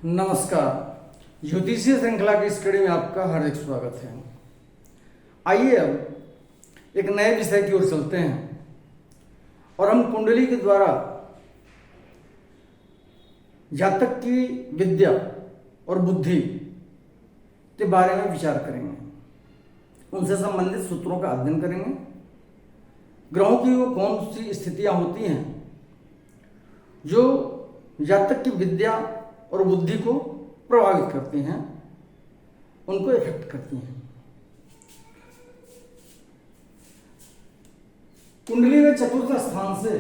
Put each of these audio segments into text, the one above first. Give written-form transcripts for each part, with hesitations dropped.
नमस्कार। ज्योतिषीय श्रृंखला की इस कड़ी में आपका हार्दिक स्वागत है। आइए अब एक नए विषय की ओर चलते हैं और हम कुंडली के द्वारा जातक की विद्या और बुद्धि के बारे में विचार करेंगे। उनसे संबंधित सूत्रों का अध्ययन करेंगे। ग्रहों की वो कौन सी स्थितियां होती हैं जो जातक की विद्या और बुद्धि को प्रभावित करती हैं, उनको इफेक्ट करती हैं। कुंडली में चतुर्थ स्थान से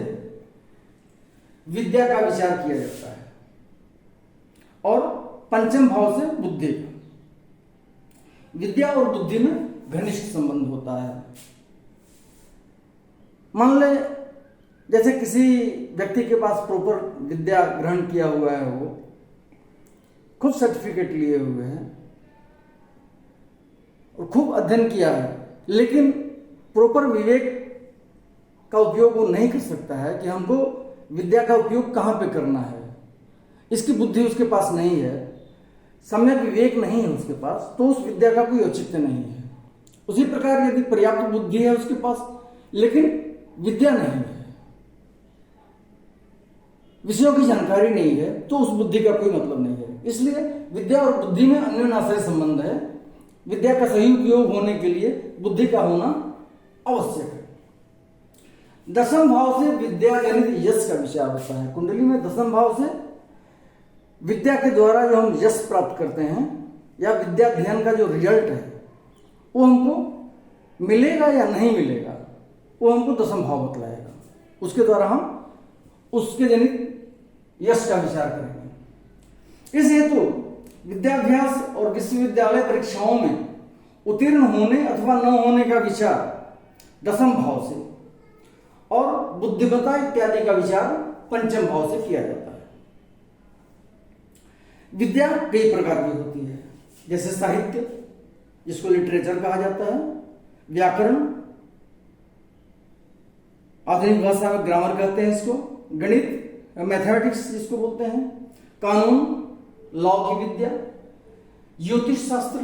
विद्या का विचार किया जाता है और पंचम भाव से बुद्धि का। विद्या और बुद्धि में घनिष्ठ संबंध होता है। मान ले जैसे किसी व्यक्ति के पास प्रॉपर विद्या ग्रहण किया हुआ है, वो खूब सर्टिफिकेट लिए हुए हैं और खूब अध्ययन किया है, लेकिन प्रॉपर विवेक का उपयोग वो नहीं कर सकता है कि हमको विद्या का उपयोग कहाँ पे करना है। इसकी बुद्धि उसके पास नहीं है, सम्यक विवेक नहीं है उसके पास, तो उस विद्या का कोई औचित्य नहीं है। उसी प्रकार यदि पर्याप्त बुद्धि है उसके पास लेकिन विद्या नहीं है, विषयों की जानकारी नहीं है, तो उस बुद्धि का कोई मतलब नहीं है। इसलिए विद्या और बुद्धि में अन्योन्याश्रय संबंध है। विद्या का सही उपयोग होने के लिए बुद्धि का होना आवश्यक है। दसम भाव से विद्या जनित यश का विचार होता है। कुंडली में दसम भाव से विद्या के द्वारा जो हम यश प्राप्त करते हैं या विद्या अध्ययन का जो रिजल्ट है वो हमको मिलेगा या नहीं मिलेगा, वो हमको दसम भाव बतलाएगा। उसके द्वारा हम उसके जनित यश का विचार करेंगे। इस हेतु विद्याभ्यास और विश्वविद्यालय परीक्षाओं में उत्तीर्ण होने अथवा न होने का विचार दसम भाव से और बुद्धिमत्ता इत्यादि का विचार पंचम भाव से किया जाता है। विद्या कई प्रकार की होती है, जैसे साहित्य जिसको लिटरेचर कहा जाता है, व्याकरण आधुनिक भाषा में ग्रामर कहते हैं इसको, गणित मैथमेटिक्स जिसको बोलते हैं, कानून लॉ की विद्या, ज्योतिष शास्त्र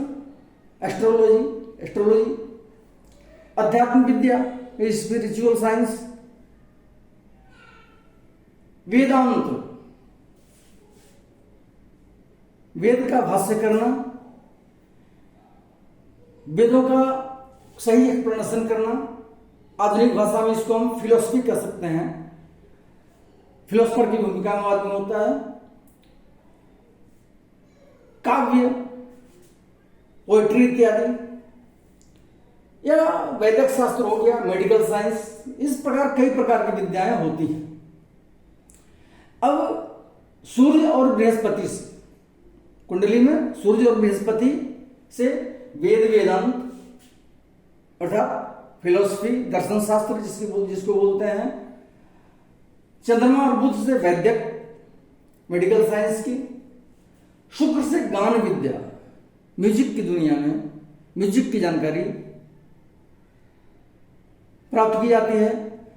एस्ट्रोलॉजी, अध्यात्म विद्या स्पिरिचुअल साइंस, वेदांत वेद का भाष्य करना, वेदों का सही एक्सप्लेनेशन करना। आधुनिक भाषा में इसको हम फिलोसफी कह सकते हैं। फिलोसफर की भूमिका में आदमी होता है। काव्य, पोएट्री इत्यादि, या वैदिक शास्त्र हो गया, मेडिकल साइंस, इस प्रकार कई प्रकार की विद्याएं होती हैं। अब सूर्य और बृहस्पति से, कुंडली में सूर्य और बृहस्पति से वेदांत अर्थात फिलोसफी दर्शन शास्त्र जिसको बोलते हैं, चंद्रमा और बुध से वैद्यक मेडिकल साइंस की, शुक्र से गान विद्या म्यूजिक की दुनिया में म्यूजिक की जानकारी प्राप्त की जाती है।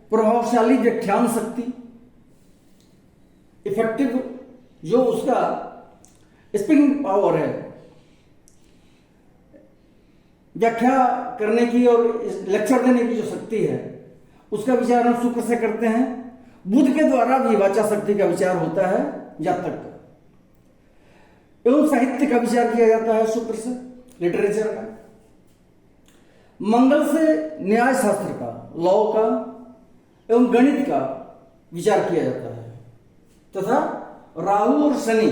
प्रभावशाली व्याख्यान शक्ति, इफेक्टिव जो उसका स्पीकिंग पावर है, व्याख्या करने की और लेक्चर देने की जो शक्ति है, उसका विचार हम शुक्र से करते हैं। बुध के द्वारा भी वाचा शक्ति का विचार होता है जातक का, एवं साहित्य का विचार किया जाता है शुक्र से, लिटरेचर का। मंगल से न्याय शास्त्र का, लॉ का एवं गणित का विचार किया जाता है, तथा राहु और शनि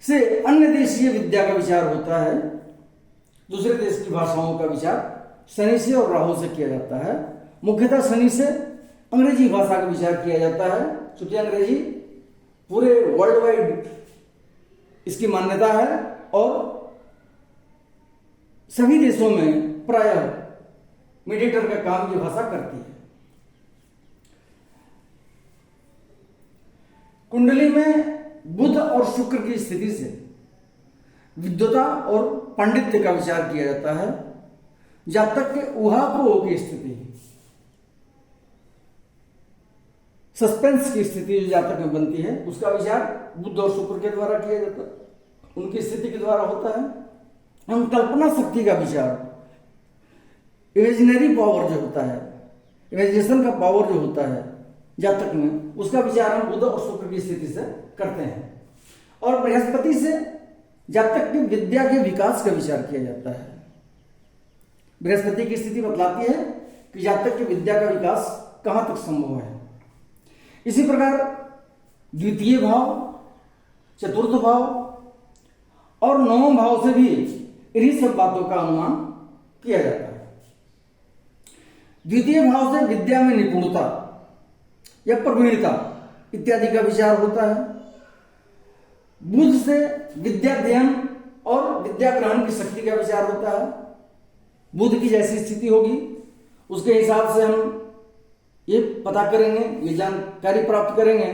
से अन्य देशीय विद्या का विचार होता है। दूसरे देश की भाषाओं का विचार शनि से और राहु से किया जाता है। मुख्यतः शनि से अंग्रेजी भाषा का विचार किया जाता है, क्योंकि अंग्रेजी पूरे वर्ल्ड वाइड इसकी मान्यता है और सभी देशों में प्रायः मीडिएटर का काम ये भाषा करती है। कुंडली में बुध और शुक्र की स्थिति से विद्वता और पांडित्य का विचार किया जाता है। जातक के ऊहापोह की स्थिति सस्पेंस की स्थिति जो जातक में बनती है उसका विचार बुध और शुक्र के द्वारा किया जाता है, उनकी स्थिति के द्वारा होता है। हम कल्पना शक्ति का विचार, इमेजिनरी पावर जो होता है, इमेजिनेशन का पावर जो होता है जातक में, उसका विचार हम बुध और शुक्र की स्थिति से करते हैं। और बृहस्पति से जातक की विद्या के विकास का विचार किया जाता है। बृहस्पति की स्थिति बतलाती है कि जातक की विद्या का विकास कहां तक संभव है। इसी प्रकार द्वितीय भाव, चतुर्थ भाव और नवम भाव से भी इन्हीं सब बातों का अनुमान किया जाता है। द्वितीय भाव से विद्या में निपुणता या प्रवीणता इत्यादि का विचार होता है। बुध से विद्याध्ययन और विद्या ग्रहण की शक्ति का विचार होता है। बुध की जैसी स्थिति होगी उसके हिसाब से हम ये पता करेंगे, ये जानकारी प्राप्त करेंगे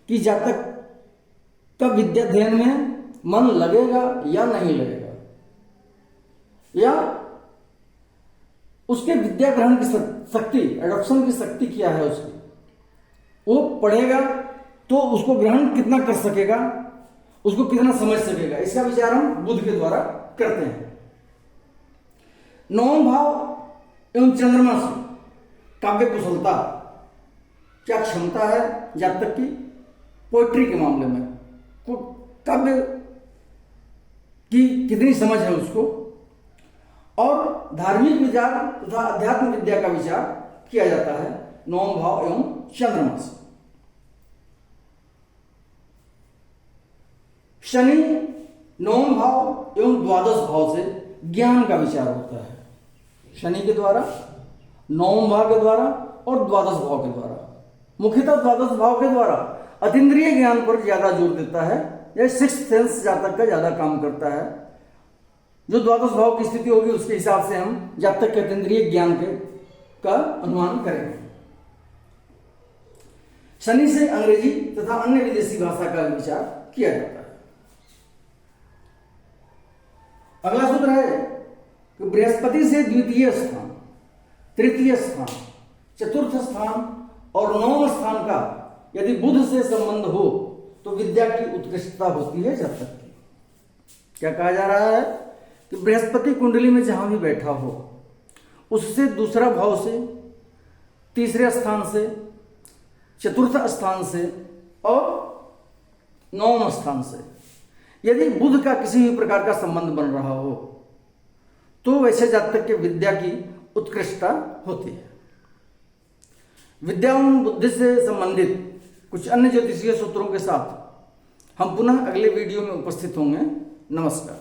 कि जातक का विद्याध्ययन में मन लगेगा या नहीं लगेगा, या उसके विद्या ग्रहण की शक्ति, एडॉप्शन की शक्ति क्या है उसकी, वो पढ़ेगा तो उसको ग्रहण कितना कर सकेगा, उसको कितना समझ सकेगा, इसका विचार हम बुध के द्वारा करते हैं। नवम भाव एवं चंद्रमा से काव्य कुशलता, क्या क्षमता है जातक की पोइट्री के मामले में, काव्य की कितनी समझ है उसको, और धार्मिक विचार तथा अध्यात्म विद्या का विचार किया जाता है नवम भाव एवं चंद्रमा से। शनि नवम भाव एवं द्वादश भाव से ज्ञान का विचार होता है। शनि के द्वारा, नवम भाव के द्वारा और द्वादश भाव के द्वारा, मुख्यतः द्वादश भाव के द्वारा अतीन्द्रिय ज्ञान पर ज्यादा जोर देता है। यह सिक्स्थ सेंस जातक का ज्यादा काम करता है। जो द्वादश भाव की स्थिति होगी उसके हिसाब से हम जातक के अतीन्द्रिय ज्ञान का अनुमान करेंगे। शनि से अंग्रेजी तथा अन्य विदेशी भाषा का विचार किया जाता है। अगला सूत्र है कि बृहस्पति से द्वितीय स्थान, तृतीय स्थान, चतुर्थ स्थान और नवम स्थान का यदि बुध से संबंध हो तो विद्या की उत्कृष्टता होती है जातक की। क्या कहा जा रहा है कि बृहस्पति कुंडली में जहां भी बैठा हो उससे दूसरा भाव से, तीसरे स्थान से, चतुर्थ स्थान से और नवम स्थान से यदि बुध का किसी भी प्रकार का संबंध बन रहा हो तो वैसे जातक के विद्या की उत्कृष्टता होती है। विद्या एवं बुद्धि से संबंधित कुछ अन्य ज्योतिषीय सूत्रों के साथ हम पुनः अगले वीडियो में उपस्थित होंगे। नमस्कार।